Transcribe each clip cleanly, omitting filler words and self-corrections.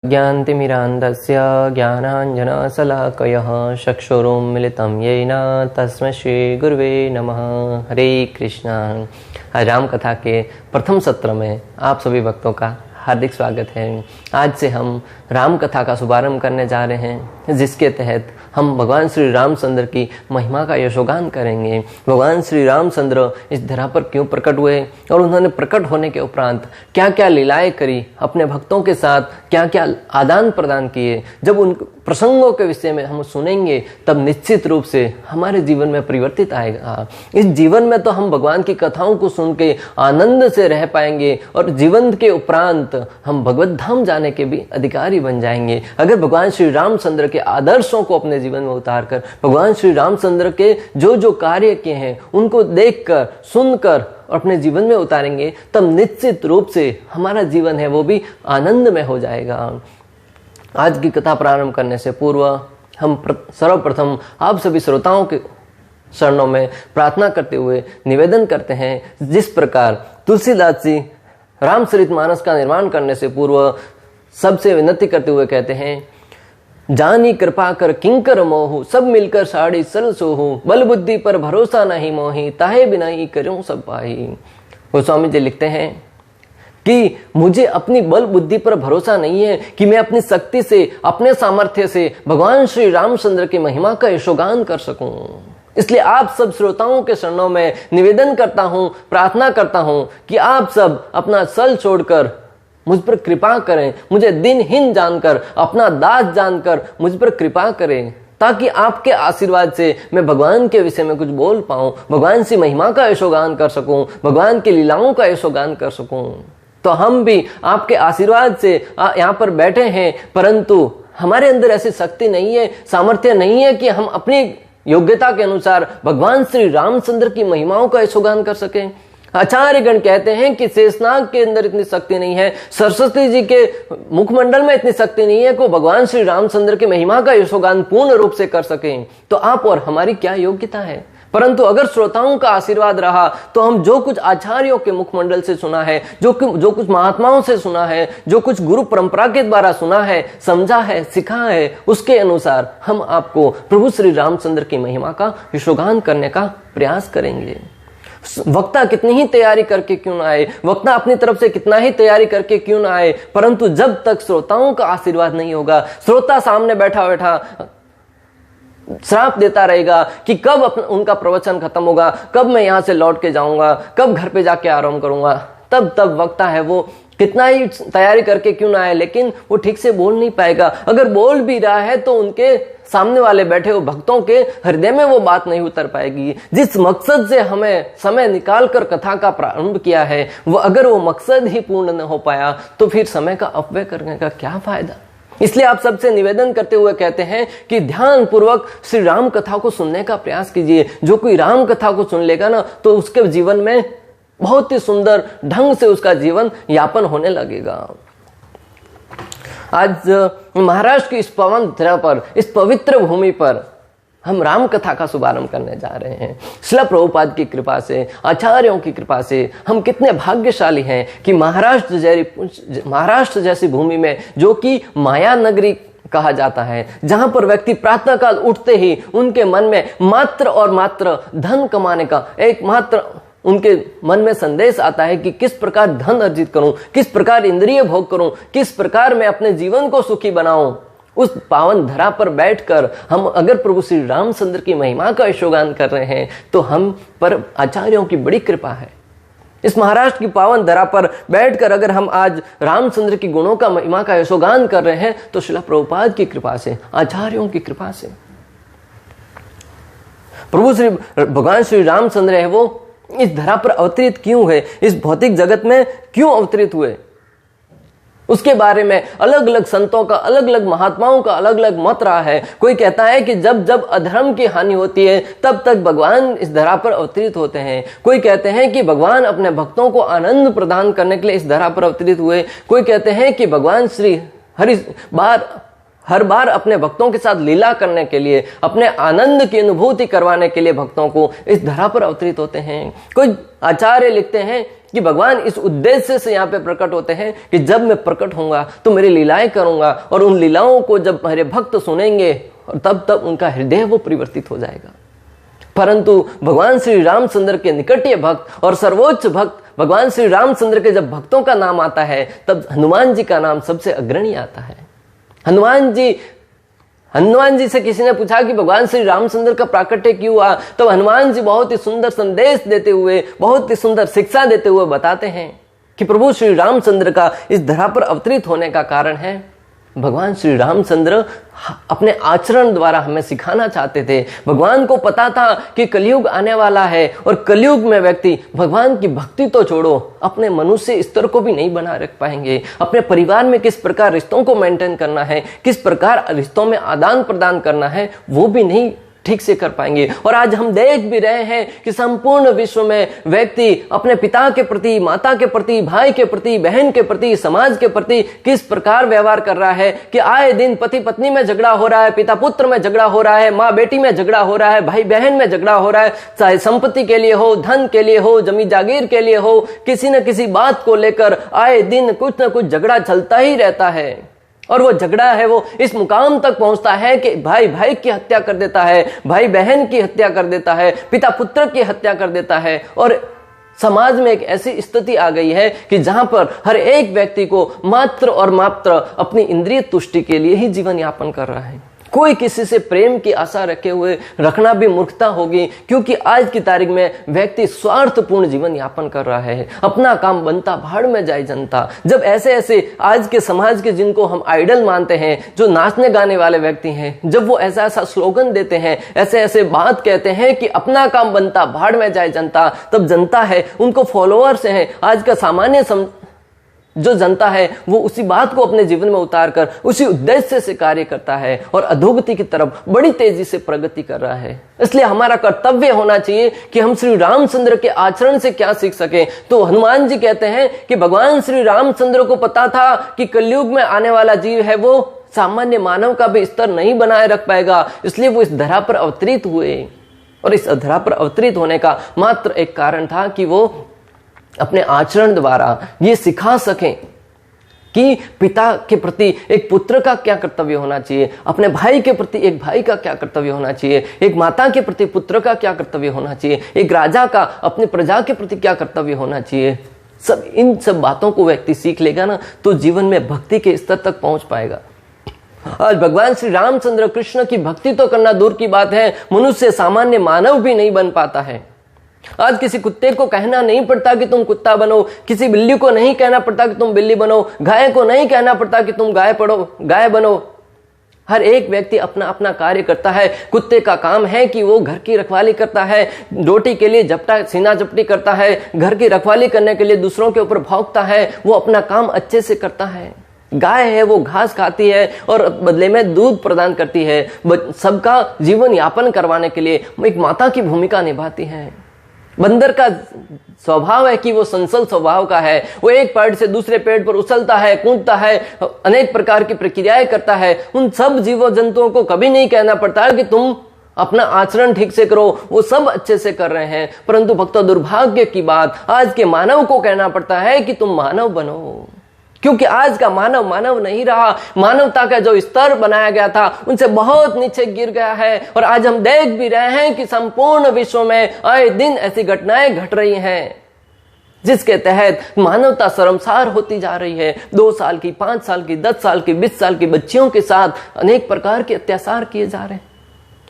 ज्ञानतिमिरान्धस्य ज्ञानाञ्जनशलाकयः चक्षुरुन्मिलितं येन तस्मै श्रीगुरुवे नमः। हरे कृष्णा। आज राम कथा के प्रथम सत्र में आप सभी भक्तों का हार्दिक स्वागत है। आज से हम राम कथा का शुभारंभ करने जा रहे हैं, जिसके तहत हम भगवान श्री रामचंद्र की महिमा का यशोगान करेंगे। भगवान श्री रामचंद्र इस धरा पर क्यों प्रकट हुए और उन्होंने प्रकट होने के उपरांत क्या क्या लीलाएं करी, अपने भक्तों के साथ क्या क्या आदान प्रदान किए। जब उन प्रसंगों के विषय में हम सुनेंगे तब निश्चित रूप से हमारे जीवन में परिवर्तित आएगा। इस जीवन में तो हम भगवान की कथाओं को सुन के आनंद से रह पाएंगे और जीवन के उपरांत हम भगवत धाम जाने के भी अधिकारी बन जाएंगे। अगर भगवान श्री रामचंद्र के आदर्शों को अपने जीवन में उतारकर भगवान श्री रामचंद्र के जो जो कार्य किए हैं उनको देखकर सुनकर अपने जीवन में उतारेंगे, तब निश्चित रूप से हमारा जीवन है वो भी आनंदमय हो जाएगा। आज की कथा प्रारंभ करने से पूर्व हम सर्वप्रथम आप सभी श्रोताओं के चरणों में प्रार्थना करते हुए निवेदन करते हैं, जिस प्रकार तुलसीदास जी रामचरितमानस का निर्माण करने से पूर्व सबसे विनती करते हुए कहते हैं, जानी कृपा कर किंकर मोहु, सब मिलकर साड़ी सल सोहु, बल बुद्धि पर भरोसा नहीं मोही, ताहे बिना ही करूं सब पाही। गोस्वामी जी लिखते हैं कि मुझे अपनी बल बुद्धि पर भरोसा नहीं है कि मैं अपनी शक्ति से, अपने सामर्थ्य से भगवान श्री रामचंद्र की महिमा का यशोगान कर सकूं। इसलिए आप सब श्रोताओं के चरणों में निवेदन करता हूं, प्रार्थना करता हूं कि आप सब अपना सल छोड़कर मुझ पर कृपा करें, मुझे दिनहीन जानकर, अपना दास जानकर मुझ पर कृपा करें, ताकि आपके आशीर्वाद से मैं भगवान के विषय में कुछ बोल पाऊं, भगवान से महिमा का यशोगान कर सकूं, भगवान की लीलाओं का यशोगान कर सकूं। तो हम भी आपके आशीर्वाद से यहाँ पर बैठे हैं, परंतु हमारे अंदर ऐसी शक्ति नहीं है, सामर्थ्य नहीं है कि हम अपनी योग्यता के अनुसार भगवान श्री रामचंद्र की महिमाओं का यशोगान कर सकें। आचार्यगण कहते हैं कि शेषनाग के अंदर इतनी शक्ति नहीं है, सरस्वती जी के मुखमंडल में इतनी शक्ति नहीं है कि भगवान श्री रामचंद्र की महिमा का यशोगान पूर्ण रूप से कर सकें। तो आप और हमारी क्या योग्यता है। परंतु अगर श्रोताओं का आशीर्वाद रहा तो हम जो कुछ आचार्यों के मुखमंडल से सुना है, जो कुछ महात्माओं से सुना है, जो कुछ गुरु परंपरा के द्वारा सुना है, समझा है, सिखा है, उसके अनुसार हम आपको प्रभु श्री रामचंद्र की महिमा का यशोगान करने का प्रयास करेंगे। वक्ता कितनी ही तैयारी करके क्यों ना आए, वक्ता अपनी तरफ से कितना ही तैयारी करके क्यों ना आए, परंतु जब तक श्रोताओं का आशीर्वाद नहीं होगा, श्रोता सामने बैठा बैठा श्राप देता रहेगा कि कब उनका प्रवचन खत्म होगा, कब मैं यहां से लौट के जाऊंगा, कब घर पे जाके आराम करूंगा, तब वक्ता है वो कितना ही तैयारी करके क्यों ना आए, लेकिन वो ठीक से बोल नहीं पाएगा। अगर बोल भी रहा है तो उनके सामने वाले बैठे हुए भक्तों के हृदय में वो बात नहीं उतर पाएगी। जिस मकसद से हमें समय निकाल कर कथा का प्रारंभ किया है, वो अगर वो मकसद ही पूर्ण न हो पाया तो फिर समय का अपव्यय करने का क्या फायदा। इसलिए आप सबसे निवेदन करते हुए कहते हैं कि ध्यान पूर्वक श्री राम कथा को सुनने का प्रयास कीजिए। जो कोई राम कथा को सुन लेगा ना, तो उसके जीवन में बहुत ही सुंदर ढंग से उसका जीवन यापन होने लगेगा। आज महाराष्ट्र की इस पवन धरा पर, इस पवित्र भूमि पर हम राम कथा का शुभारंभ करने जा रहे हैं। श्रील प्रभुपाद की कृपा से, आचार्यों की कृपा से हम कितने भाग्यशाली हैं कि महाराष्ट्र जैसी भूमि में, जो कि माया नगरी कहा जाता है, जहां पर व्यक्ति प्रातःकाल उठते ही उनके मन में मात्र और मात्र धन कमाने का एकमात्र उनके मन में संदेश आता है कि किस प्रकार धन अर्जित करूं, किस प्रकार इंद्रिय भोग करूं, किस प्रकार मैं अपने जीवन को सुखी बनाऊं। उस पावन धरा पर बैठकर हम अगर प्रभु श्री रामचंद्र की महिमा का यशोगान कर रहे हैं तो हम पर आचार्यों की बड़ी कृपा है। इस महाराष्ट्र की पावन धरा पर बैठकर अगर हम आज रामचंद्र की गुणों का महिमा का यशोगान कर रहे हैं तो श्रील प्रभुपाद की कृपा से, आचार्यों की कृपा से। प्रभु श्री भगवान श्री रामचंद्र है वो इस धरा पर अवतरित क्यों हुए, इस भौतिक जगत में क्यों अवतरित हुए, उसके बारे में अलग अलग संतों का, अलग अलग महात्माओं का अलग अलग मत रहा है। कोई कहता है कि जब जब अधर्म की हानि होती है तब तक भगवान इस धरा पर अवतरित होते हैं। कोई कहते हैं कि भगवान अपने भक्तों को आनंद प्रदान करने के लिए इस धरा पर अवतरित हुए। कोई कहते हैं कि भगवान श्री हर बार अपने भक्तों के साथ लीला करने के लिए, अपने आनंद की अनुभूति करवाने के लिए भक्तों को इस धरा पर अवतरित होते हैं। कोई आचार्य लिखते हैं कि भगवान इस उद्देश्य से यहाँ पे प्रकट होते हैं कि जब मैं प्रकट होऊंगा तो मेरी लीलाएं करूंगा, और उन लीलाओं को जब मेरे भक्त सुनेंगे और तब उनका हृदय वो परिवर्तित हो जाएगा। परंतु भगवान श्री रामचंद्र के निकटीय भक्त और सर्वोच्च भक्त भगवान श्री रामचंद्र के जब भक्तों का नाम आता है तब हनुमान जी का नाम सबसे अग्रणी आता है। हनुमान जी से किसी ने पूछा कि भगवान श्री रामचंद्र का प्राकट्य क्यों हुआ, तो हनुमान जी बहुत ही सुंदर संदेश देते हुए, बहुत ही सुंदर शिक्षा देते हुए बताते हैं कि प्रभु श्री रामचंद्र का इस धरा पर अवतरित होने का कारण है भगवान श्री रामचंद्र अपने आचरण द्वारा हमें सिखाना चाहते थे। भगवान को पता था कि कलयुग आने वाला है और कलयुग में व्यक्ति भगवान की भक्ति तो छोड़ो, अपने मनुष्य स्तर को भी नहीं बना रख पाएंगे। अपने परिवार में किस प्रकार रिश्तों को मेंटेन करना है, किस प्रकार रिश्तों में आदान प्रदान करना है, वो भी नहीं ठीक से कर पाएंगे। और आज हम देख भी रहे हैं कि संपूर्ण विश्व में व्यक्ति अपने पिता के प्रति, माता के प्रति, भाई के प्रति, बहन के प्रति, समाज के प्रति किस प्रकार व्यवहार कर रहा है कि आए दिन पति पत्नी में झगड़ा हो रहा है, पिता पुत्र में झगड़ा हो रहा है, माँ बेटी में झगड़ा हो रहा है, भाई बहन में झगड़ा हो रहा है, चाहे संपत्ति के लिए हो, धन के लिए हो, जमीन जागीर के लिए हो, किसी न किसी बात को लेकर आए दिन कुछ न कुछ झगड़ा चलता ही रहता है। और वो झगड़ा है वो इस मुकाम तक पहुंचता है कि भाई भाई की हत्या कर देता है, भाई बहन की हत्या कर देता है, पिता पुत्र की हत्या कर देता है। और समाज में एक ऐसी स्थिति आ गई है कि जहां पर हर एक व्यक्ति को मात्र और मात्र अपनी इंद्रिय तुष्टि के लिए ही जीवन यापन कर रहा है। कोई किसी से प्रेम की आशा रखे हुए रखना भी मूर्खता होगी, क्योंकि आज की तारीख में व्यक्ति स्वार्थपूर्ण जीवन यापन कर रहा है। अपना काम बनता भाड़ में जाए जनता। जब ऐसे ऐसे आज के समाज के जिनको हम आइडल मानते हैं, जो नाचने गाने वाले व्यक्ति हैं, जब वो ऐसा ऐसा स्लोगन देते हैं, ऐसे ऐसे बात कहते हैं कि अपना काम बनता भाड़ में जाए जनता, तब जनता है उनको फॉलोअर्स हैं, आज का सामान्य जो जनता है वो उसी बात को अपने जीवन में उतार कर उसी उद्देश्य से कार्य करता है और अधोगति की तरफ बड़ी तेजी से प्रगति कर रहा है। इसलिए हमारा कर्तव्य होना चाहिए कि हम श्री रामचंद्र के आचरण से क्या सीख सकें। तो हनुमान जी कहते हैं कि भगवान श्री रामचंद्र को पता था कि कलयुग में आने वाला जीव है वो सामान्य मानव का भी स्तर नहीं बनाए रख पाएगा, इसलिए वो इस धरा पर अवतरित हुए। और इस धरा पर अवतरित होने का मात्र एक कारण था कि वो अपने आचरण द्वारा ये सिखा सकें कि पिता के प्रति एक पुत्र का क्या कर्तव्य होना चाहिए, अपने भाई के प्रति एक भाई का क्या कर्तव्य होना चाहिए, एक माता के प्रति पुत्र का क्या कर्तव्य होना चाहिए, एक राजा का अपने प्रजा के प्रति क्या कर्तव्य होना चाहिए। इन सब बातों को व्यक्ति सीख लेगा ना तो जीवन में भक्ति के स्तर तक पहुंच पाएगा। आज भगवान श्री रामचंद्र कृष्ण की भक्ति तो करना दूर की बात है, मनुष्य सामान्य मानव भी नहीं बन पाता है। आज किसी कुत्ते को कहना नहीं पड़ता कि तुम कुत्ता बनो, किसी बिल्ली को नहीं कहना पड़ता कि तुम बिल्ली बनो, गाय को नहीं कहना पड़ता कि तुम गाय बनो। हर एक व्यक्ति अपना अपना कार्य करता है। कुत्ते का काम है कि वो घर की रखवाली करता है, रोटी के लिए सीना झपटी करता है, घर की रखवाली करने के लिए दूसरों के ऊपर भौंकता है, वो अपना काम अच्छे से करता है। गाय है वो घास खाती है और बदले में दूध प्रदान करती है, सबका जीवन यापन करवाने के लिए एक माता की भूमिका निभाती है। बंदर का स्वभाव है कि वो संसल स्वभाव का है, वो एक पेड़ से दूसरे पेड़ पर उछलता है, कूदता है, अनेक प्रकार की प्रक्रियाएं करता है। उन सब जीव जंतुओं को कभी नहीं कहना पड़ता कि तुम अपना आचरण ठीक से करो, वो सब अच्छे से कर रहे हैं। परंतु भक्तों, दुर्भाग्य की बात, आज के मानव को कहना पड़ता है कि तुम मानव बनो, क्योंकि आज का मानव मानव नहीं रहा। मानवता का जो स्तर बनाया गया था उनसे बहुत नीचे गिर गया है। और आज हम देख भी रहे हैं कि संपूर्ण विश्व में आए दिन ऐसी घटनाएं घट रही हैं जिसके तहत मानवता शर्मसार होती जा रही है। 2 साल की, 5 साल की, 10 साल की, 20 साल की बच्चियों के साथ अनेक प्रकार के अत्याचार किए जा रहे हैं,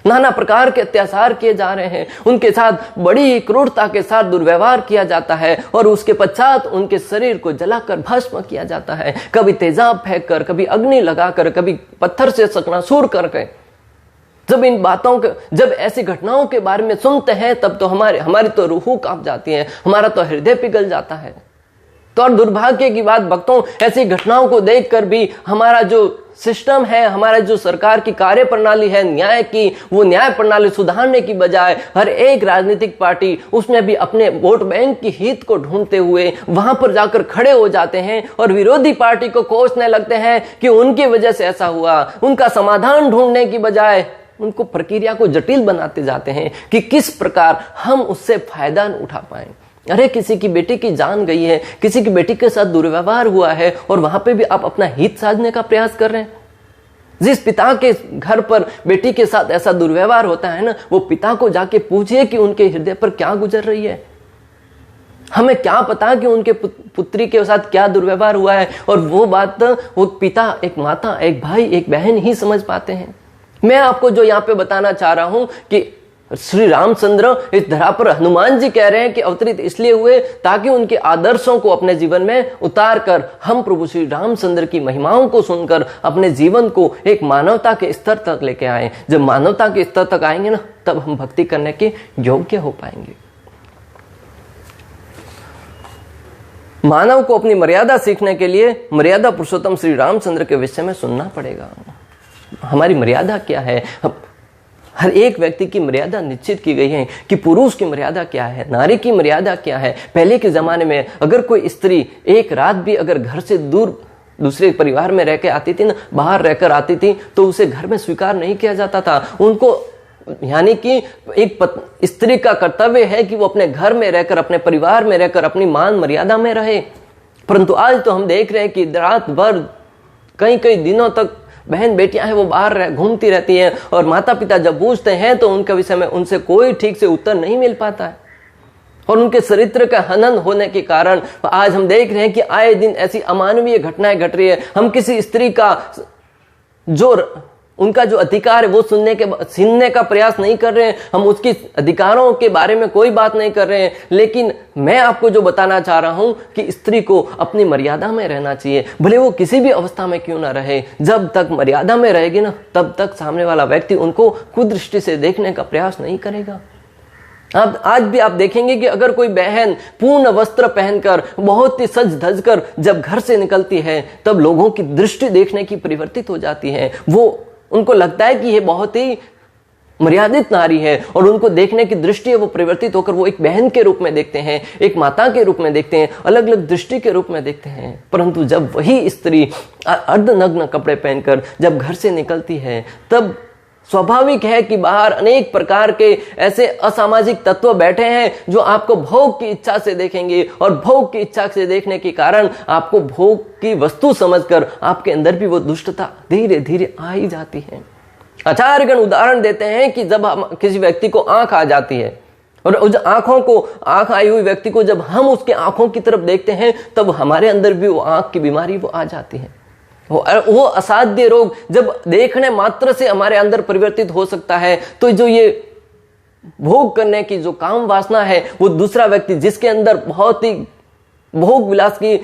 नाना प्रकार के अत्याचार किए जा रहे हैं, उनके साथ बड़ी क्रूरता के साथ दुर्व्यवहार किया जाता है और उसके पश्चात उनके शरीर को जलाकर भस्म किया जाता है, कभी तेजाब फेंक कर, कभी अग्नि लगाकर, कभी पत्थर से चकनाचूर करके। जब इन बातों के, जब ऐसी घटनाओं के बारे में सुनते हैं तब तो हमारी तो रूह कांप जाती है, हमारा तो हृदय पिघल जाता है। तो और दुर्भाग्य की बात भक्तों, ऐसी घटनाओं को देखकर भी हमारा जो सिस्टम है, हमारा जो सरकार की कार्य प्रणाली है न्याय की, वो न्याय प्रणाली सुधारने की बजाय हर एक राजनीतिक पार्टी उसमें भी अपने वोट बैंक की हित को ढूंढते हुए वहां पर जाकर खड़े हो जाते हैं और विरोधी पार्टी को कोसने लगते हैं कि उनकी वजह से ऐसा हुआ। उनका समाधान ढूंढने की बजाय उनको प्रक्रिया को जटिल बनाते जाते हैं कि किस प्रकार हम उससे फायदा उठा पाए। अरे किसी की बेटी की जान गई है, किसी की बेटी के साथ दुर्व्यवहार हुआ है और वहां पे भी आप अपना हित साधने का प्रयास कर रहे हैं। जिस पिता के घर पर बेटी के साथ ऐसा दुर्व्यवहार होता है ना, वो पिता को जाके पूछिए कि उनके हृदय पर क्या गुजर रही है। हमें क्या पता कि उनके पुत्री के साथ क्या दुर्व्यवहार हुआ है, और वो बात वो पिता, एक माता, एक भाई, एक बहन ही समझ पाते हैं। मैं आपको जो यहाँ पे बताना चाह रहा हूं कि श्री रामचंद्र इस धरा पर, हनुमान जी कह रहे हैं कि अवतरित इसलिए हुए ताकि उनके आदर्शों को अपने जीवन में उतार कर हम प्रभु श्री रामचंद्र की महिमाओं को सुनकर अपने जीवन को एक मानवता के स्तर तक लेके आए। जब मानवता के स्तर तक आएंगे ना, तब हम भक्ति करने के योग्य हो पाएंगे। मानव को अपनी मर्यादा सीखने के लिए मर्यादा पुरुषोत्तम श्री रामचंद्र के विषय में सुनना पड़ेगा। हमारी मर्यादा क्या है? हर एक व्यक्ति की मर्यादा निश्चित की गई है कि पुरुष की मर्यादा क्या है, नारी की मर्यादा क्या है। पहले के जमाने में अगर कोई स्त्री एक रात भी अगर घर से दूर दूसरे परिवार में रह के आती थी ना, बाहर रहकर आती थी, तो उसे घर में स्वीकार नहीं किया जाता था। उनको, यानी कि एक स्त्री का कर्तव्य है कि वो अपने घर में रहकर, अपने परिवार में रहकर अपनी मान मर्यादा में रहे। परंतु आज तो हम देख रहे हैं कि रात भर कई कई दिनों तक बहन बेटियां हैं वो बाहर घूमती रहती हैं, और माता पिता जब पूछते हैं तो उनके विषय में उनसे कोई ठीक से उत्तर नहीं मिल पाता है। और उनके चरित्र का हनन होने के कारण आज हम देख रहे हैं कि आए दिन ऐसी अमानवीय घटनाएं घट रही है। हम किसी स्त्री का जो उनका जो अधिकार है वो छीनने का प्रयास नहीं कर रहे हैं, हम उसकी अधिकारों के बारे में कोई बात नहीं कर रहे हैं। लेकिन मैं आपको जो बताना चाह रहा हूं कि स्त्री को अपनी मर्यादा में रहना चाहिए, भले वो किसी भी अवस्था में क्यों ना रहे। जब तक मर्यादा में रहेगी ना, तब तक सामने वाला व्यक्ति उनको कुदृष्टि से देखने का प्रयास नहीं करेगा। अब आज भी आप देखेंगे कि अगर कोई बहन पूर्ण वस्त्र पहनकर बहुत ही सज धज कर जब घर से निकलती है, तब लोगों की दृष्टि देखने की परिवर्तित हो जाती है। वो उनको लगता है कि ये बहुत ही मर्यादित नारी है, और उनको देखने की दृष्टि है वो परिवर्तित होकर वो एक बहन के रूप में देखते हैं, एक माता के रूप में देखते हैं, अलग अलग दृष्टि के रूप में देखते हैं। परंतु जब वही स्त्री अर्धनग्न कपड़े पहनकर जब घर से निकलती है, तब स्वाभाविक है कि बाहर अनेक प्रकार के ऐसे असामाजिक तत्व बैठे हैं जो आपको भोग की इच्छा से देखेंगे, और भोग की इच्छा से देखने के कारण आपको भोग की वस्तु समझकर आपके अंदर भी वो दुष्टता धीरे धीरे आ ही जाती है। आचार्यगण उदाहरण देते हैं कि जब किसी व्यक्ति को आंख आ जाती है, और उस आंख आई हुई व्यक्ति को जब हम उसके आंखों की तरफ देखते हैं, तब हमारे अंदर भी वो आंख की बीमारी वो आ जाती है। वो असाध्य रोग जब देखने मात्र से हमारे अंदर परिवर्तित हो सकता है, तो जो ये भोग करने की जो काम वासना है, वो दूसरा व्यक्ति जिसके अंदर बहुत ही भोग विलास की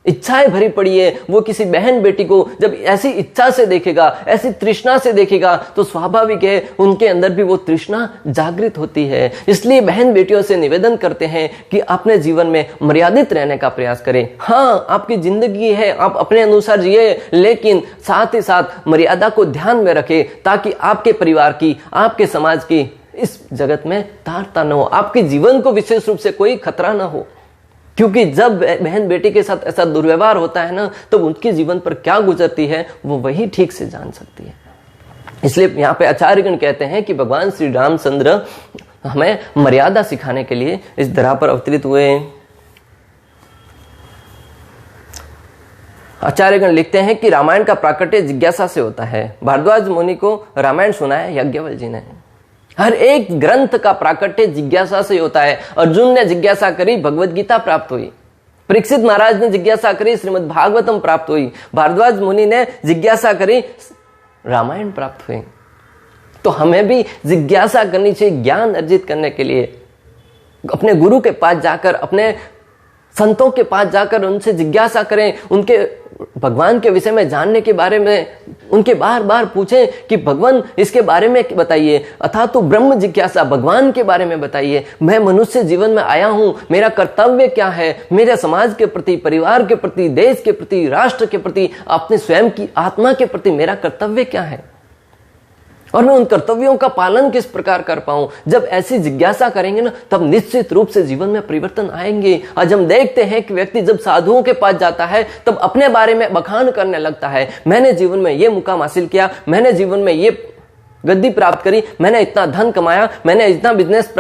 इच्छाएं भरी पड़ी है, वो किसी बहन बेटी को जब ऐसी इच्छा से देखेगा, ऐसी तृष्णा से देखेगा, तो स्वाभाविक है उनके अंदर भी वो तृष्णा जागृत होती है। इसलिए बहन बेटियों से निवेदन करते हैं कि अपने जीवन में मर्यादित रहने का प्रयास करें। हाँ, आपकी जिंदगी है, आप अपने अनुसार जिए, लेकिन साथ ही साथ मर्यादा को ध्यान में रखें, ताकि आपके परिवार की, आपके समाज की इस जगत में तारता न हो, आपके जीवन को विशेष रूप से कोई खतरा न हो। क्योंकि जब बहन बेटी के साथ ऐसा दुर्व्यवहार होता है ना, तो उनके जीवन पर क्या गुजरती है वो वही ठीक से जान सकती है। इसलिए यहाँ पे आचार्यगण कहते हैं कि भगवान श्री रामचंद्र हमें मर्यादा सिखाने के लिए इस धरा पर अवतरित हुए। आचार्यगण लिखते हैं कि रामायण का प्राकट्य जिज्ञासा से होता है। भारद्वाज मुनि को रामायण सुनाया याज्ञवल्क्य जी ने। हर एक ग्रंथ का प्राकट्य जिज्ञासा से होता है। अर्जुन ने जिज्ञासा करी, भगवत गीता प्राप्त हुई। परीक्षित महाराज ने जिज्ञासा करी, श्रीमद् भागवतम प्राप्त हुई। भारद्वाज मुनि ने जिज्ञासा करी, रामायण प्राप्त हुई। तो हमें भी जिज्ञासा करनी चाहिए। ज्ञान अर्जित करने के लिए अपने गुरु के पास जाकर, अपने संतों के पास जाकर उनसे जिज्ञासा करें, उनके भगवान के विषय में जानने के बारे में उनके बार बार पूछें कि भगवान इसके बारे में बताइए, अथा तो ब्रह्म जिज्ञासा, भगवान के बारे में बताइए। मैं मनुष्य जीवन में आया हूं, मेरा कर्तव्य क्या है, मेरे समाज के प्रति, परिवार के प्रति, देश के प्रति, राष्ट्र के प्रति, अपने स्वयं की आत्मा के प्रति मेरा कर्तव्य क्या है, और मैं उन कर्तव्यों का पालन किस प्रकार कर पाऊं। जब ऐसी जिज्ञासा करेंगे ना, तब निश्चित रूप से जीवन में परिवर्तन आएंगे। आज हम देखते हैं कि व्यक्ति जब साधुओं के पास जाता है, तब अपने बारे में बखान करने लगता है। मैंने जीवन में ये मुकाम हासिल किया, मैंने जीवन में ये गद्दी प्राप्त करी, मैंने इतना धन कमाया, मैंने इतना बिजनेस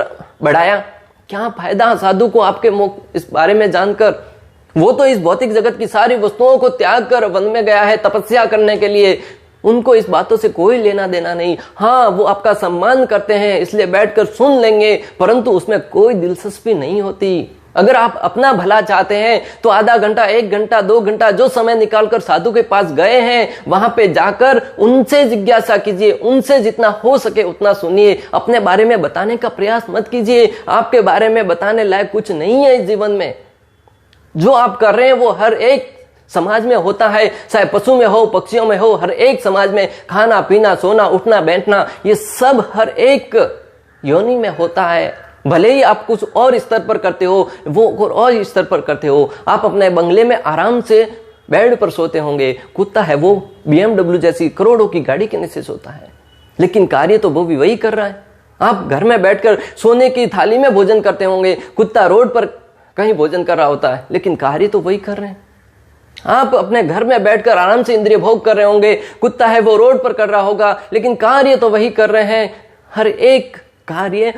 बढ़ाया। क्या फायदा साधु को आपके इस बारे में जानकर? वो तो इस भौतिक जगत की सारी वस्तुओं को त्याग कर वन में गया है तपस्या करने के लिए। उनको इस बातों से कोई लेना देना नहीं। हाँ, वो आपका सम्मान करते हैं इसलिए बैठकर सुन लेंगे, परंतु उसमें कोई दिलचस्पी नहीं होती। अगर आप अपना भला चाहते हैं तो आधा घंटा, 1 घंटा, 2 घंटा जो समय निकालकर साधु के पास गए हैं, वहां पे जाकर उनसे जिज्ञासा कीजिए, उनसे जितना हो सके उतना सुनिए। अपने बारे में बताने का प्रयास मत कीजिए। आपके बारे में बताने लायक कुछ नहीं है इस जीवन में। जो आप कर रहे हैं वो हर एक समाज में होता है, चाहे पशु में हो, पक्षियों में हो, हर एक समाज में खाना पीना, सोना, उठना, बैठना, ये सब हर एक योनि में होता है। भले ही आप कुछ और स्तर पर करते हो, वो और स्तर पर करते हो। आप अपने बंगले में आराम से बेड पर सोते होंगे, कुत्ता है वो BMW जैसी करोड़ों की गाड़ी के नीचे सोता है, लेकिन कार्य तो वो भी वही कर रहा है। आप घर में बैठकर सोने की थाली में भोजन करते होंगे, कुत्ता रोड पर कहीं भोजन कर रहा होता है, लेकिन कार्य तो वही कर रहे हैं। आप अपने घर में बैठकर आराम से इंद्रिय भोग कर रहे होंगे, कुत्ता है वो रोड पर कर रहा होगा, लेकिन कार्य तो वही कर रहे हैं। हर एक कार्य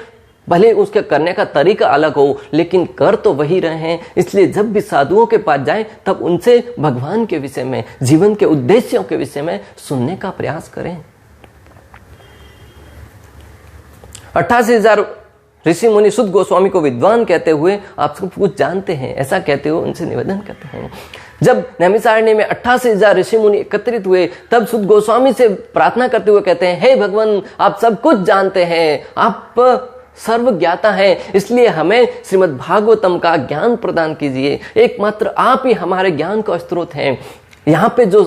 भले उसके करने का तरीका अलग हो, लेकिन कर तो वही रहे हैं। इसलिए जब भी साधुओं के पास जाएं तब उनसे भगवान के विषय में, जीवन के उद्देश्यों के विषय में सुनने का प्रयास करें। 88,000 ऋषि मुनि शुद्ध गोस्वामी को विद्वान कहते हुए आप सब कुछ जानते हैं, ऐसा कहते हुए उनसे निवेदन करते हैं। जब नैमिषारण्य में 88,000 ऋषि मुनि एकत्रित हुए, तब शुद्ध गोस्वामी से प्रार्थना करते हुए कहते हैं, हे भगवान, आप सब कुछ जानते हैं, आप सर्वज्ञाता है, इसलिए हमें श्रीमद् भागवतम का ज्ञान प्रदान कीजिए। एकमात्र आप ही हमारे ज्ञान का स्रोत हैं। यहाँ पे जो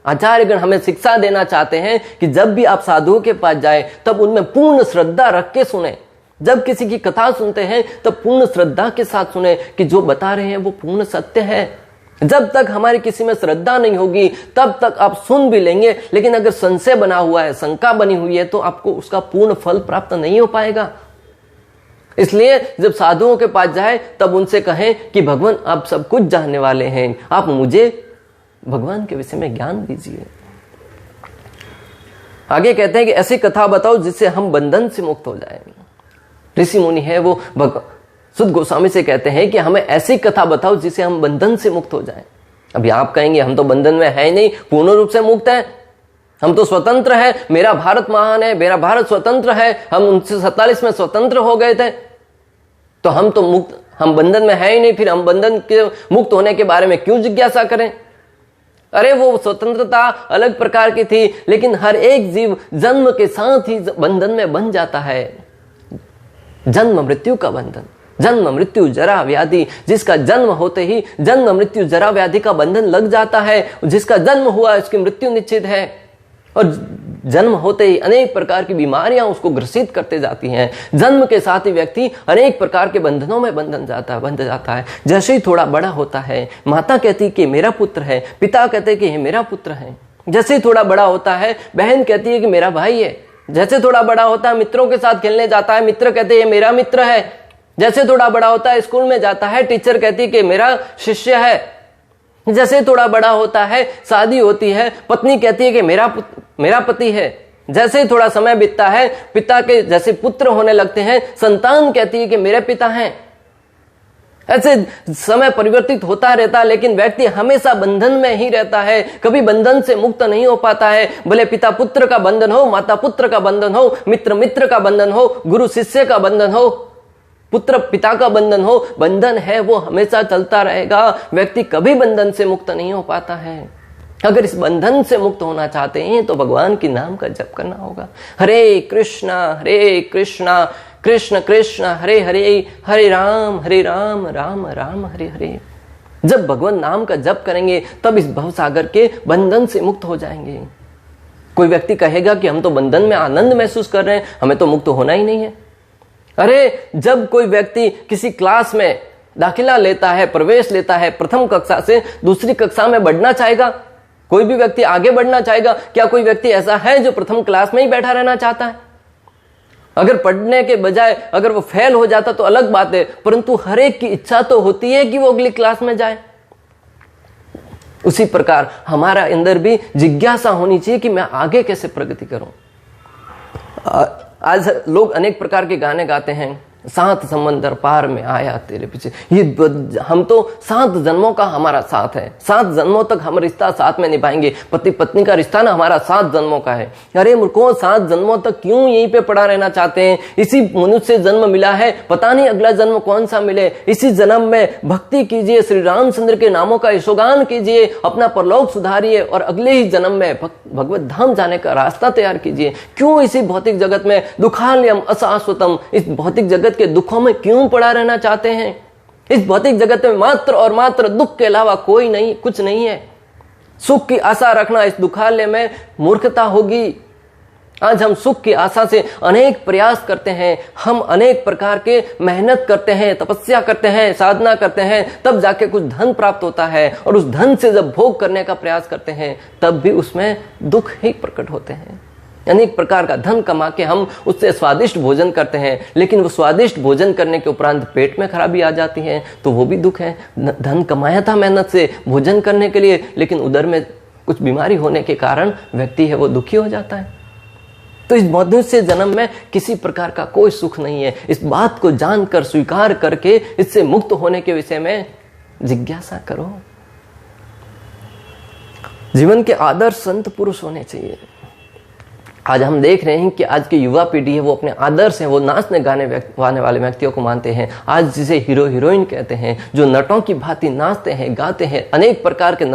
आचार्यगण हमें शिक्षा देना चाहते हैं कि जब भी आप साधुओं के पास जाए तब उनमें पूर्ण श्रद्धा रख के सुने। जब किसी की कथा सुनते हैं तब पूर्ण श्रद्धा के साथ सुने कि जो बता रहे हैं वो पूर्ण सत्य है। जब तक हमारी किसी में श्रद्धा नहीं होगी तब तक आप सुन भी लेंगे, लेकिन अगर संशय बना हुआ है, शंका बनी हुई है, तो आपको उसका पूर्ण फल प्राप्त नहीं हो पाएगा। इसलिए जब साधुओं के पास जाए तब उनसे कहें कि भगवान, आप सब कुछ जानने वाले हैं, आप मुझे भगवान के विषय में ज्ञान दीजिए। आगे कहते हैं कि ऐसी कथा बताओ जिससे हम बंधन से मुक्त हो जाएं। ऋषि मुनि है वो शुद्ध गोस्वामी से कहते हैं कि हमें ऐसी कथा बताओ जिससे हम बंधन से मुक्त हो जाएं। अभी आप कहेंगे हम तो बंधन में है ही नहीं, पूर्ण रूप से मुक्त हैं, हम तो स्वतंत्र है, मेरा भारत महान है, मेरा भारत स्वतंत्र है, हम 1947 में स्वतंत्र हो गए थे, तो हम तो मुक्त, हम बंधन में है ही नहीं, फिर हम बंधन के मुक्त होने के बारे में क्यों जिज्ञासा करें? अरे वो स्वतंत्रता अलग प्रकार की थी, लेकिन हर एक जीव जन्म के साथ ही बंधन में बन जाता है। जन्म मृत्यु का बंधन, जन्म मृत्यु जरा व्याधि, जिसका जन्म होते ही जन्म मृत्यु जरा व्याधि का बंधन लग जाता है, जिसका जन्म हुआ उसकी मृत्यु निश्चित है, और जन्म होते ही अनेक प्रकार की बीमारियां उसको ग्रसित करते जाती हैं। जन्म के साथ ही व्यक्ति अनेक प्रकार के बंधनों में बंध जाता है। जैसे ही थोड़ा बड़ा होता है, माता कहती कि मेरा पुत्र है, पिता कहते कि ये मेरा पुत्र है। जैसे ही थोड़ा बड़ा होता है, बहन कहती है कि मेरा भाई है। जैसे थोड़ा बड़ा होता है, मित्रों के साथ खेलने जाता है, मित्र कहते हैं ये मेरा मित्र है। जैसे थोड़ा बड़ा होता है, स्कूल में जाता है, टीचर कहती है कि मेरा शिष्य है। जैसे थोड़ा बड़ा होता है, शादी होती है, पत्नी कहती है कि मेरा पति है। जैसे थोड़ा समय बीतता है, पिता के जैसे पुत्र होने लगते हैं, संतान कहती है कि मेरे पिता हैं। ऐसे समय परिवर्तित होता रहता है, लेकिन व्यक्ति हमेशा बंधन में ही रहता है, कभी बंधन से मुक्त नहीं हो पाता है। भले पिता पुत्र का बंधन हो, माता पुत्र का बंधन हो, मित्र मित्र का बंधन हो, गुरु शिष्य का बंधन हो, पुत्र पिता का बंधन हो, बंधन है वो हमेशा चलता रहेगा। व्यक्ति कभी बंधन से मुक्त नहीं हो पाता है। अगर इस बंधन से मुक्त होना चाहते हैं तो भगवान के नाम का जप करना होगा। हरे कृष्णा कृष्ण कृष्ण हरे हरे, हरे राम राम राम हरे हरे। जब भगवान नाम का जप करेंगे तब इस भवसागर के बंधन से मुक्त हो जाएंगे। कोई व्यक्ति कहेगा कि हम तो बंधन में आनंद महसूस कर रहे हैं, हमें तो मुक्त होना ही नहीं है। अरे जब कोई व्यक्ति किसी क्लास में दाखिला लेता है, प्रवेश लेता है, प्रथम कक्षा से दूसरी कक्षा में बढ़ना चाहेगा, कोई भी व्यक्ति आगे बढ़ना चाहेगा। क्या कोई व्यक्ति ऐसा है जो प्रथम क्लास में ही बैठा रहना चाहता है? अगर पढ़ने के बजाय अगर वो फेल हो जाता तो अलग बात है, परंतु हर एक की इच्छा तो होती है कि वो अगली क्लास में जाए। उसी प्रकार हमारा अंदर भी जिज्ञासा होनी चाहिए कि मैं आगे कैसे प्रगति करूं। आज लोग अनेक प्रकार के गाने गाते हैं, 7 समंदर पार में आया तेरे पीछे। ये हम तो 7 जन्मों का हमारा साथ है, 7 जन्मों तक हम रिश्ता साथ में निभाएंगे। पति पत्नी का रिश्ता ना हमारा 7 जन्मों का है। अरे मूर्खों, 7 जन्मों तक क्यों यहीं पे पड़ा रहना चाहते हैं? इसी मनुष्य से जन्म मिला है, पता नहीं अगला जन्म कौन सा मिले। इसी जन्म में भक्ति कीजिए, श्री रामचंद्र के नामों का यशोगान कीजिए, अपना परलोक सुधारिए और अगले ही जन्म में भगवत धाम जाने का रास्ता तैयार कीजिए। क्यों इसी भौतिक जगत में दुखालयम अशाश्वतम, इस भौतिक जगत के दुखों में क्यों पड़ा रहना चाहते हैं? इस भौतिक जगत में मात्र और मात्र दुख के अलावा कोई नहीं, कुछ नहीं है। सुख की आशा रखना इस दुखालय में मूर्खता होगी। आज हम सुख की आशा से अनेक प्रयास करते हैं, हम अनेक प्रकार के मेहनत करते हैं, तपस्या करते हैं, साधना करते हैं, तब जाके कुछ धन प्राप्त होता है। और उस धन से जब भोग करने का प्रयास करते हैं तब भी उसमें दुख ही प्रकट होते हैं। अनेक प्रकार का धन कमा के हम उससे स्वादिष्ट भोजन करते हैं, लेकिन वो स्वादिष्ट भोजन करने के उपरांत पेट में खराबी आ जाती है तो वो भी दुख है। धन कमाया था मेहनत से भोजन करने के लिए, लेकिन उधर में कुछ बीमारी होने के कारण व्यक्ति है वो दुखी हो जाता है। तो इस मनुष्य जन्म में किसी प्रकार का कोई सुख नहीं है। इस बात को जानकर स्वीकार करके इससे मुक्त होने के विषय में जिज्ञासा करो। जीवन के आदर्श संत पुरुष होने चाहिए। आज हम देख रहे हैं कि आज की युवा पीढ़ी है वो अपने आदर्श है वो नाचने गाने वाले व्यक्तियों को मानते हैं। आज जिसे हीरो हीरोइन कहते हैं, जो नटों की भांति नाचते हैं, गाते हैं, अनेक प्रकार के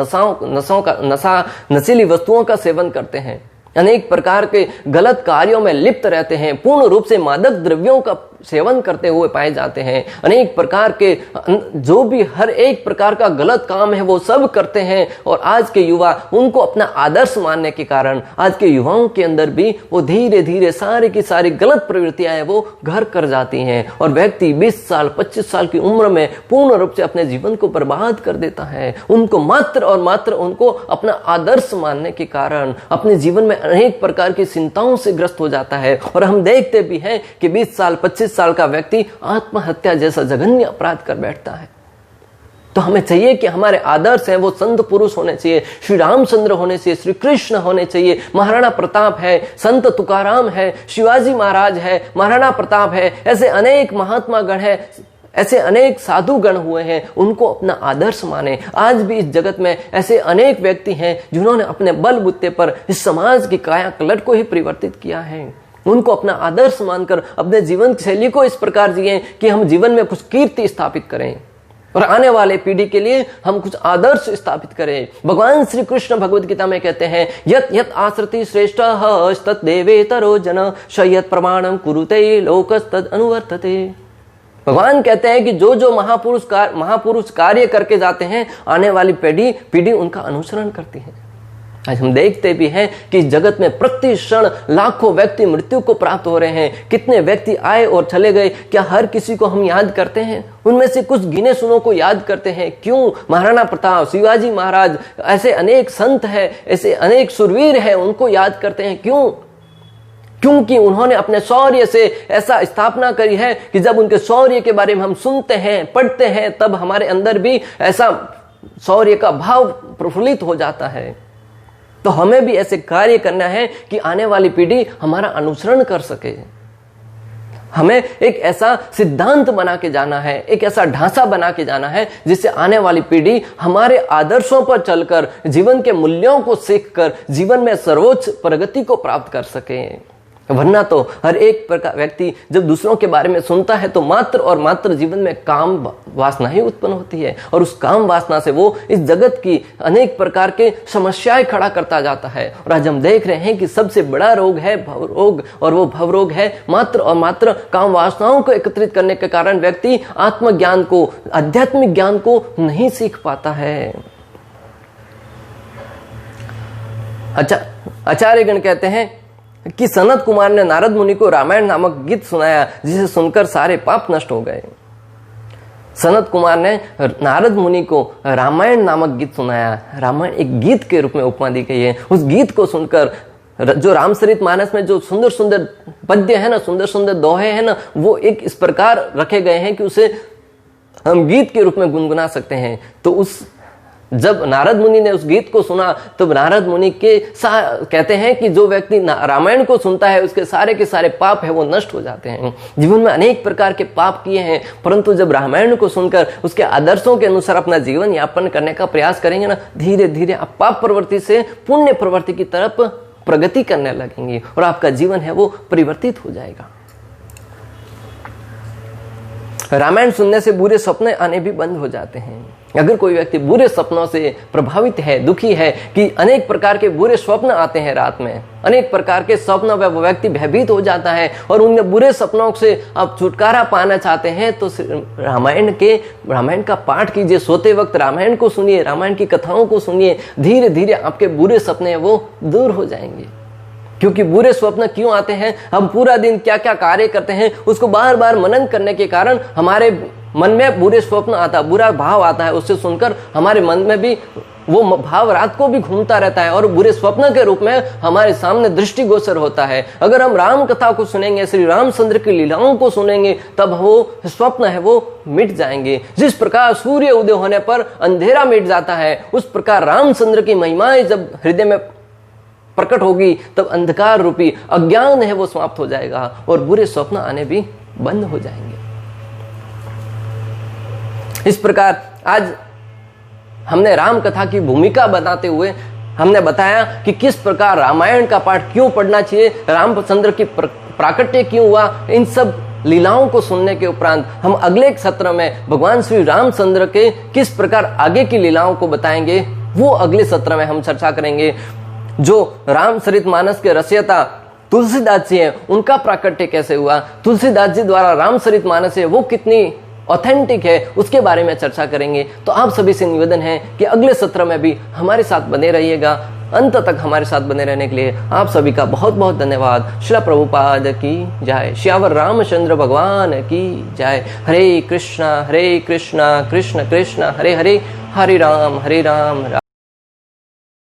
नशीली वस्तुओं का सेवन करते हैं, अनेक प्रकार के गलत कार्यों में लिप्त रहते हैं, पूर्ण रूप से मादक द्रव्यों का सेवन करते हुए पाए जाते हैं, अनेक प्रकार के जो भी हर एक प्रकार का गलत काम है वो सब करते हैं। और आज के युवा उनको अपना आदर्श मानने के कारण आज के युवाओं के अंदर भी वो धीरे धीरे सारी की सारी गलत प्रवृत्तियां हैं वो घर कर जाती हैं और व्यक्ति 20 साल 25 साल की उम्र में पूर्ण रूप से अपने जीवन को बर्बाद कर देता है। उनको मात्र और मात्र उनको अपना आदर्श मानने के कारण अपने जीवन में अनेक प्रकार की चिंताओं से ग्रस्त हो जाता है। और हम देखते भी हैं कि 20 साल 25 साल का व्यक्ति आत्महत्या जैसा जघन्य अपराध कर बैठता है। तो हमें चाहिए कि हमारे आदर्श हैं वो संत पुरुष होने चाहिए, श्री रामचंद्र होने चाहिए, श्री कृष्ण होने चाहिए, महाराणा प्रताप है, संत तुकाराम है, शिवाजी महाराज है, महाराणा प्रताप है, ऐसे अनेक महात्मा गण है, ऐसे अनेक साधु गण हुए हैं, उनको अपना आदर्श माने। आज भी इस जगत में ऐसे अनेक व्यक्ति हैं जिन्होंने अपने बलबूते पर इस समाज की कायाकलट को ही परिवर्तित किया है। उनको अपना आदर्श मानकर अपने जीवन शैली को इस प्रकार जिएं कि हम जीवन में कुछ कीर्ति स्थापित करें और आने वाले पीढ़ी के लिए हम कुछ आदर्श स्थापित करें। भगवान श्री कृष्ण भगवद गीता में कहते हैं, यत यत आश्रति श्रेष्ठः तत् देवेतरो जन शयत प्रमाणम कुरुते लोकस्तद अनुवर्तते। भगवान कहते हैं कि जो जो महापुरुष कार्य करके जाते हैं, आने वाली पीढ़ी उनका अनुसरण करती है। आज हम देखते भी हैं कि इस जगत में प्रति क्षण लाखों व्यक्ति मृत्यु को प्राप्त हो रहे हैं। कितने व्यक्ति आए और चले गए, क्या हर किसी को हम याद करते हैं? उनमें से कुछ गिने सुनों को याद करते हैं। क्यों? महाराणा प्रताप, शिवाजी महाराज, ऐसे अनेक संत हैं, ऐसे अनेक सुरवीर हैं, उनको याद करते हैं। क्यों? क्योंकि उन्होंने अपने शौर्य से ऐसा स्थापना करी है कि जब उनके शौर्य के बारे में हम सुनते हैं, पढ़ते हैं, तब हमारे अंदर भी ऐसा शौर्य का भाव प्रफुल्लित हो जाता है। तो हमें भी ऐसे कार्य करना है कि आने वाली पीढ़ी हमारा अनुसरण कर सके। हमें एक ऐसा सिद्धांत बना के जाना है, एक ऐसा ढांचा बना के जाना है जिससे आने वाली पीढ़ी हमारे आदर्शों पर चलकर जीवन के मूल्यों को सीखकर जीवन में सर्वोच्च प्रगति को प्राप्त कर सके। वरना तो हर एक प्रकार व्यक्ति जब दूसरों के बारे में सुनता है तो मात्र और मात्र जीवन में काम वासना ही उत्पन्न होती है और उस काम वासना से वो इस जगत की अनेक प्रकार के समस्याएं खड़ा करता जाता है। और आज हम देख रहे हैं कि सबसे बड़ा रोग है भवरोग, और वो भवरोग है मात्र और मात्र काम वासनाओं को एकत्रित करने के कारण व्यक्ति आत्मज्ञान को, आध्यात्मिक ज्ञान को नहीं सीख पाता है। अच्छा, आचार्यगण कहते हैं कि सनत कुमार ने नारद मुनि को रामायण नामक गीत सुनाया जिसे सुनकर सारे पाप नष्ट हो गए। सनत कुमार ने नारद मुनि को रामायण नामक गीत सुनाया। रामायण एक गीत के रूप में उपमा दी गई है। उस गीत को सुनकर जो रामचरितमानस में जो सुंदर सुंदर पद्य है ना, सुंदर सुंदर दोहे हैं ना, वो एक इस प्रकार रखे गए हैं कि उसे हम गीत के रूप में गुनगुना सकते हैं। तो उस जब नारद मुनि ने उस गीत को सुना तब नारद मुनि कहते हैं कि जो व्यक्ति रामायण को सुनता है उसके सारे के सारे पाप है वो नष्ट हो जाते हैं। जीवन में अनेक प्रकार के पाप किए हैं, परंतु जब रामायण को सुनकर उसके आदर्शों के अनुसार अपना जीवन यापन करने का प्रयास करेंगे ना, धीरे धीरे आप पाप प्रवृत्ति से पुण्य प्रवृत्ति की तरफ प्रगति करने लगेंगे और आपका जीवन है वो परिवर्तित हो जाएगा। रामायण सुनने से बुरे सपने आने भी बंद हो जाते हैं। अगर कोई व्यक्ति बुरे सपनों से प्रभावित है, दुखी है कि अनेक प्रकार के बुरे स्वप्न आते हैं रात में, अनेक प्रकार के स्वप्न में वो व्यक्ति भयभीत हो जाता है और उन बुरे सपनों से आप छुटकारा पाना चाहते हैं तो रामायण का पाठ कीजिए, सोते वक्त रामायण को सुनिए, रामायण की कथाओं को सुनिए। धीरे धीरे आपके बुरे सपने वो दूर हो जाएंगे। क्योंकि बुरे स्वप्न क्यों आते हैं? हम पूरा दिन क्या क्या कार्य करते हैं उसको बार बार मनन करने के कारण हमारे मन में बुरे स्वप्न आता, बुरा भाव आता है। उससे सुनकर हमारे मन में भी वो भाव रात को भी घूमता रहता है और बुरे स्वप्न के रूप में हमारे सामने दृष्टिगोचर होता है। अगर हम राम कथा को सुनेंगे, श्री रामचंद्र की लीलाओं को सुनेंगे, तब वो स्वप्न है वो मिट जाएंगे। जिस प्रकार सूर्य उदय होने पर अंधेरा मिट जाता है, उस प्रकार रामचंद्र की महिमाएं जब हृदय में प्रकट होगी तब अंधकार रूपी अज्ञान है वो समाप्त हो जाएगा और बुरे स्वप्न आने भी बंद हो जाएंगे। इस प्रकार आज हमने राम कथा की भूमिका बताते हुए हमने बताया कि किस प्रकार रामायण का पाठ क्यों पढ़ना चाहिए, रामचंद्र की प्राकट्य क्यों हुआ। इन सब लीलाओं को सुनने के उपरांत हम अगले सत्र में भगवान श्री रामचंद्र के किस प्रकार आगे की लीलाओं को बताएंगे, वो अगले सत्र में हम चर्चा करेंगे। जो रामचरितमानस के रचयिता तुलसीदास जी हैं, उनका प्राकट्य कैसे हुआ, तुलसीदास जी द्वारा रामचरितमानस है वो कितनी ऑथेंटिक है, उसके बारे में चर्चा करेंगे। तो आप सभी से निवेदन है कि अगले सत्र में भी हमारे साथ बने रहिएगा। अंत तक हमारे साथ बने रहने के लिए आप सभी का बहुत बहुत धन्यवाद। श्रील प्रभुपाद की जय, श्यावर रामचंद्र भगवान की जय। हरे कृष्णा कृष्ण कृष्ण हरे हरे, हरे राम